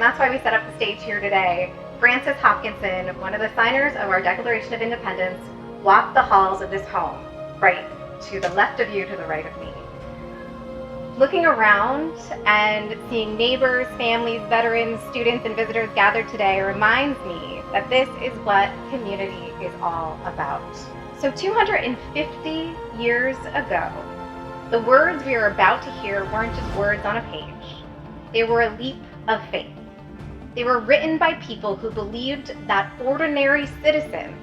that's why we set up the stage here today. Francis Hopkinson, one of the signers of our Declaration of Independence, walked the halls of this home, right to the left of you, to the right of me. Looking around and seeing neighbors, families, veterans, students, and visitors gathered today reminds me that this is what community is all about. So 250 years ago, the words we are about to hear weren't just words on a page. They were a leap of faith. They were written by people who believed that ordinary citizens,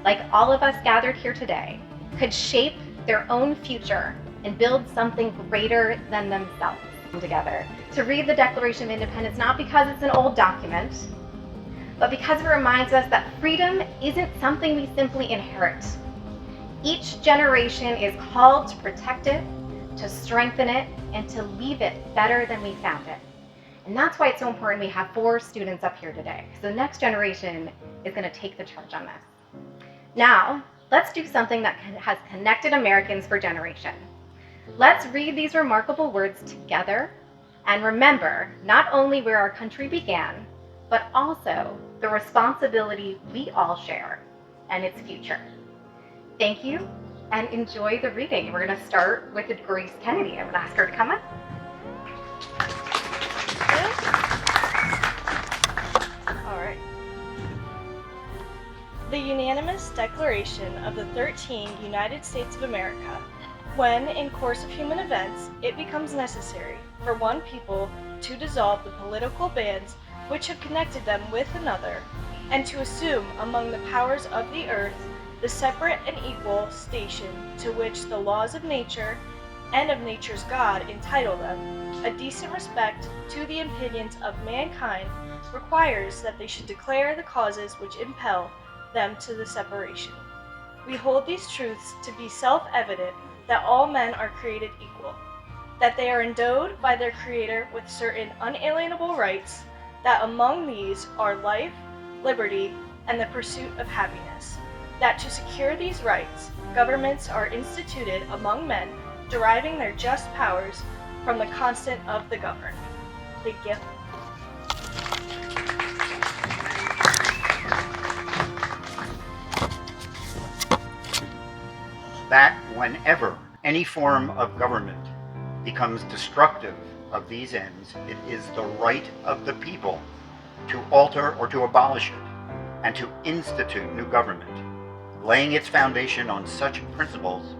like all of us gathered here today, could shape their own future and build something greater than themselves together. To read the Declaration of Independence, not because it's an old document, but because it reminds us that freedom isn't something we simply inherit. Each generation is called to protect it, to strengthen it, and to leave it better than we found it. And that's why it's so important we have 4 students up here today, because the next generation is going to take the charge on this. Now, let's do something that has connected Americans for generations. Let's read these remarkable words together and remember not only where our country began, but also the responsibility we all share and its future. Thank you and enjoy the reading. We're going to start with Grace Kennedy. I'm going to ask her to come up. All right. The unanimous declaration of the 13 United States of America, when, in course of human events, it becomes necessary for one people to dissolve the political bands which have connected them with another, and to assume among the powers of the earth the separate and equal station to which the laws of nature and of nature's God entitle them, a decent respect to the opinions of mankind requires that they should declare the causes which impel them to the separation. We hold these truths to be self-evident, that all men are created equal, that they are endowed by their Creator with certain unalienable rights, that among these are life, liberty, and the pursuit of happiness, that to secure these rights, governments are instituted among men, deriving their just powers from the consent of the governed. Thank you. That whenever any form of government becomes destructive of these ends, it is the right of the people to alter or to abolish it, and to institute new government, laying its foundation on such principles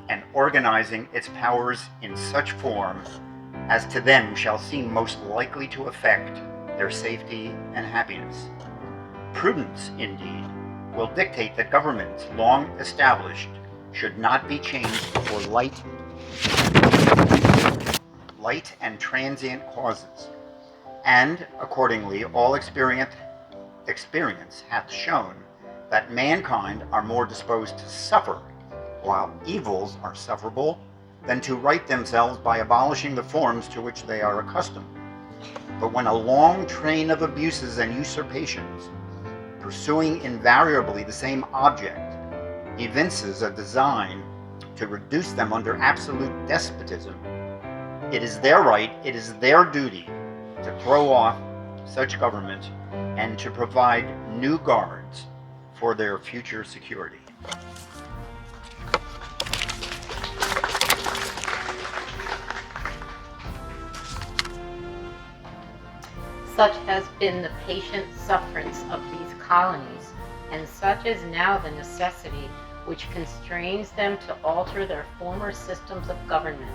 and organizing its powers in such form as to them shall seem most likely to affect their safety and happiness. Prudence, indeed, will dictate that governments long established should not be changed for light and transient causes, and accordingly all experience hath shown that mankind are more disposed to suffer, while evils are sufferable, than to right themselves by abolishing the forms to which they are accustomed. But when a long train of abuses and usurpations, pursuing invariably the same object, evinces a design to reduce them under absolute despotism, it is their right, it is their duty to throw off such government and to provide new guards for their future security. Such has been the patient sufferance of these colonies, and such is now the necessity which constrains them to alter their former systems of government.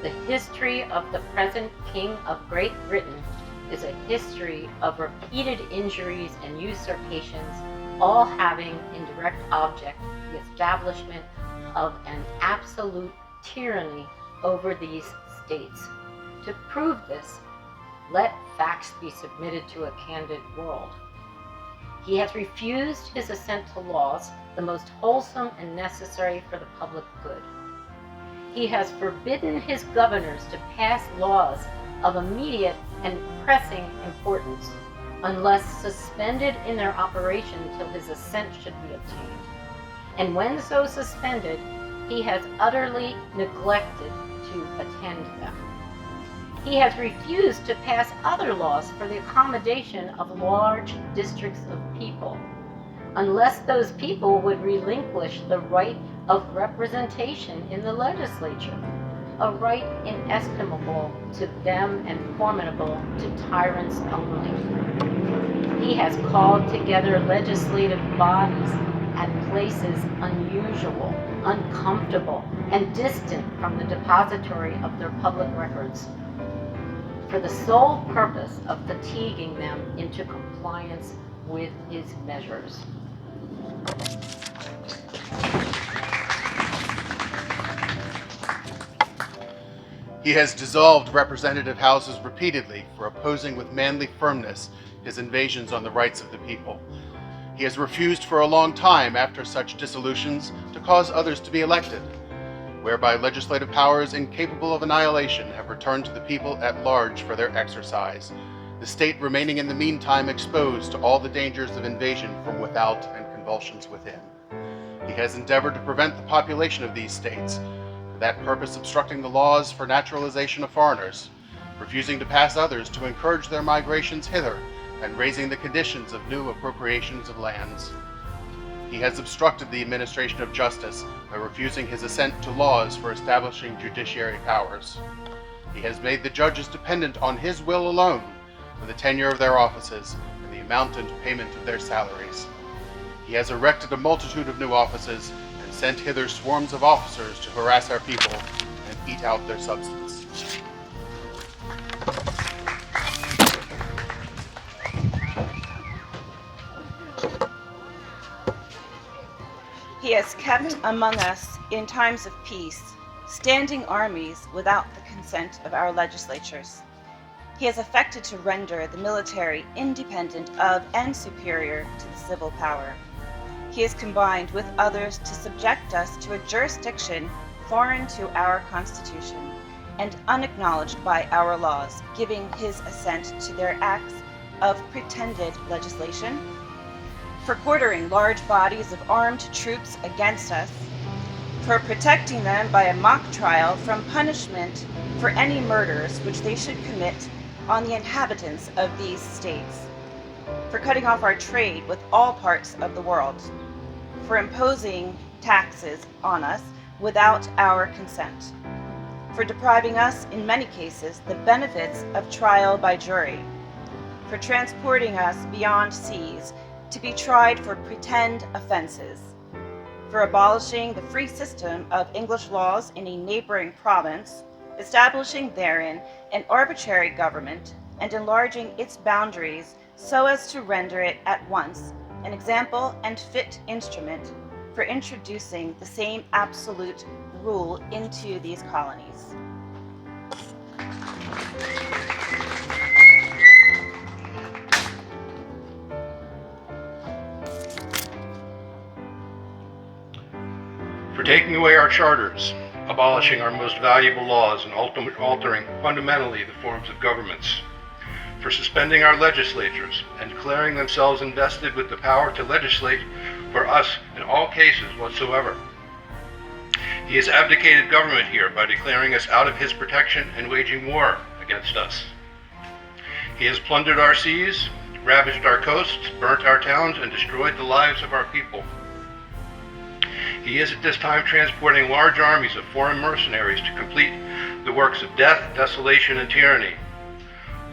The history of the present King of Great Britain is a history of repeated injuries and usurpations, all having in direct object the establishment of an absolute tyranny over these states. To prove this, let facts be submitted to a candid world. He has refused his assent to laws, the most wholesome and necessary for the public good. He has forbidden his governors to pass laws of immediate and pressing importance, unless suspended in their operation till his assent should be obtained. And when so suspended, he has utterly neglected to attend them. He has refused to pass other laws for the accommodation of large districts of people, unless those people would relinquish the right of representation in the legislature, a right inestimable to them and formidable to tyrants only. He has called together legislative bodies at places unusual, uncomfortable, and distant from the depository of their public records, for the sole purpose of fatiguing them into compliance with his measures. He has dissolved representative houses repeatedly for opposing with manly firmness his invasions on the rights of the people. He has refused for a long time after such dissolutions to cause others to be elected, whereby legislative powers incapable of annihilation have returned to the people at large for their exercise, the state remaining in the meantime exposed to all the dangers of invasion from without and convulsions within. He has endeavored to prevent the population of these states, for that purpose obstructing the laws for naturalization of foreigners, refusing to pass others to encourage their migrations hither, and raising the conditions of new appropriations of lands. He has obstructed the administration of justice by refusing his assent to laws for establishing judiciary powers. He has made the judges dependent on his will alone for the tenure of their offices and the amount and payment of their salaries. He has erected a multitude of new offices and sent hither swarms of officers to harass our people and eat out their substance. He has kept among us in times of peace standing armies without the consent of our legislatures. He has affected to render the military independent of and superior to the civil power. He has combined with others to subject us to a jurisdiction foreign to our Constitution and unacknowledged by our laws, giving his assent to their acts of pretended legislation, for quartering large bodies of armed troops against us, for protecting them by a mock trial from punishment for any murders which they should commit on the inhabitants of these states, for cutting off our trade with all parts of the world, for imposing taxes on us without our consent, for depriving us, in many cases, the benefits of trial by jury, for transporting us beyond seas to be tried for pretend offenses, for abolishing the free system of English laws in a neighboring province, establishing therein an arbitrary government, and enlarging its boundaries so as to render it at once an example and fit instrument for introducing the same absolute rule into these colonies. For taking away our charters, abolishing our most valuable laws, and altering fundamentally the forms of governments, for suspending our legislatures and declaring themselves invested with the power to legislate for us in all cases whatsoever. He has abdicated government here by declaring us out of his protection and waging war against us. He has plundered our seas, ravaged our coasts, burnt our towns, and destroyed the lives of our people. He is at this time transporting large armies of foreign mercenaries to complete the works of death, desolation, and tyranny,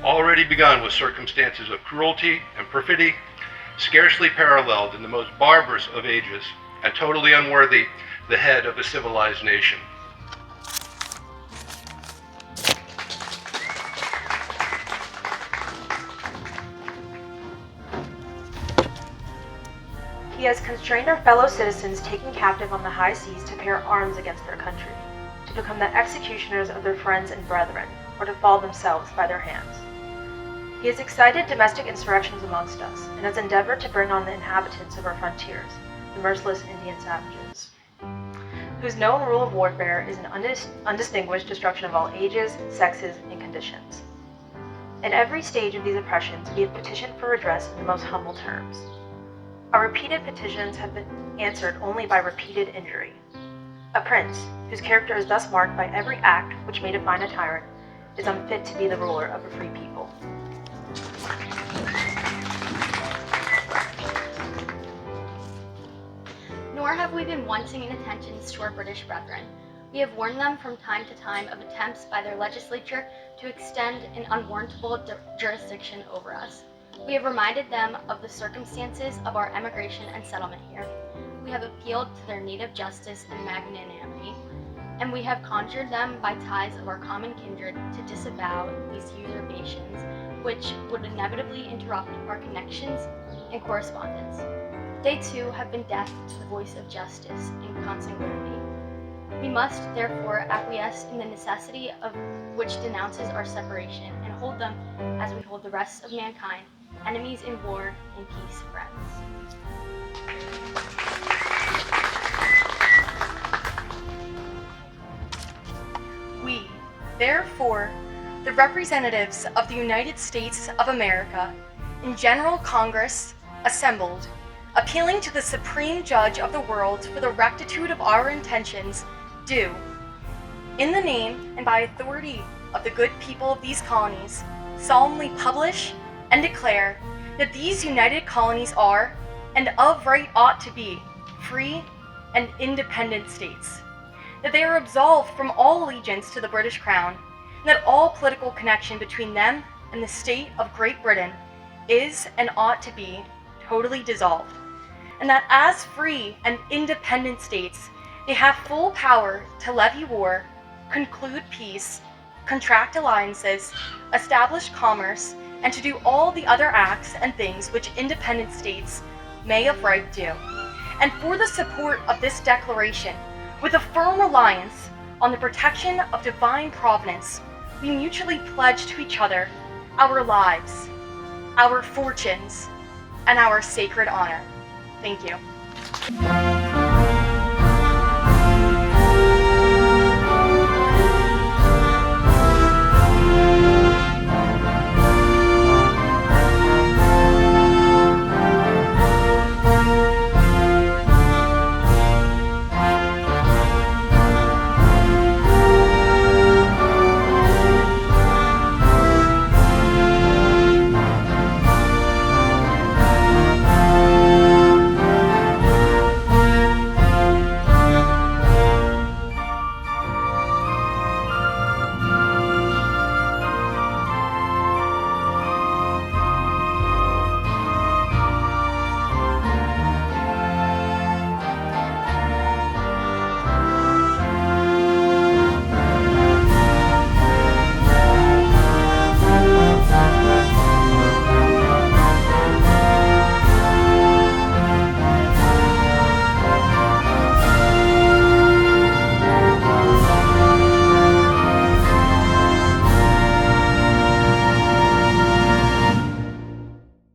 already begun with circumstances of cruelty and perfidy, scarcely paralleled in the most barbarous of ages, and totally unworthy the head of a civilized nation. He has constrained our fellow citizens taken captive on the high seas to bear arms against their country, to become the executioners of their friends and brethren, or to fall themselves by their hands. He has excited domestic insurrections amongst us, and has endeavored to bring on the inhabitants of our frontiers, the merciless Indian savages, whose known rule of warfare is an undistinguished destruction of all ages, sexes, and conditions. In every stage of these oppressions, we have petitioned for redress in the most humble terms. Our repeated petitions have been answered only by repeated injury. A prince, whose character is thus marked by every act which may define a tyrant, is unfit to be the ruler of a free people. Nor have we been wanting in attentions to our British brethren. We have warned them from time to time of attempts by their legislature to extend an unwarrantable jurisdiction over us. We have reminded them of the circumstances of our emigration and settlement here. We have appealed to their native justice and magnanimity, and we have conjured them by ties of our common kindred to disavow these usurpations, which would inevitably interrupt our connections and correspondence. They too have been deaf to the voice of justice and consanguinity. We must therefore acquiesce in the necessity of which denounces our separation, and hold them as we hold the rest of mankind, enemies in war, in peace friends. We, therefore, the representatives of the United States of America, in General Congress, assembled, appealing to the Supreme Judge of the world for the rectitude of our intentions, do, in the name and by authority of the good people of these colonies, solemnly publish and declare that these united colonies are, and of right ought to be, free and independent states, that they are absolved from all allegiance to the British Crown, and that all political connection between them and the state of Great Britain is and ought to be totally dissolved, and that as free and independent states, they have full power to levy war, conclude peace, contract alliances, establish commerce, and to do all the other acts and things which independent states may of right do. And for the support of this declaration, with a firm reliance on the protection of divine providence, we mutually pledge to each other our lives, our fortunes, and our sacred honor. Thank you.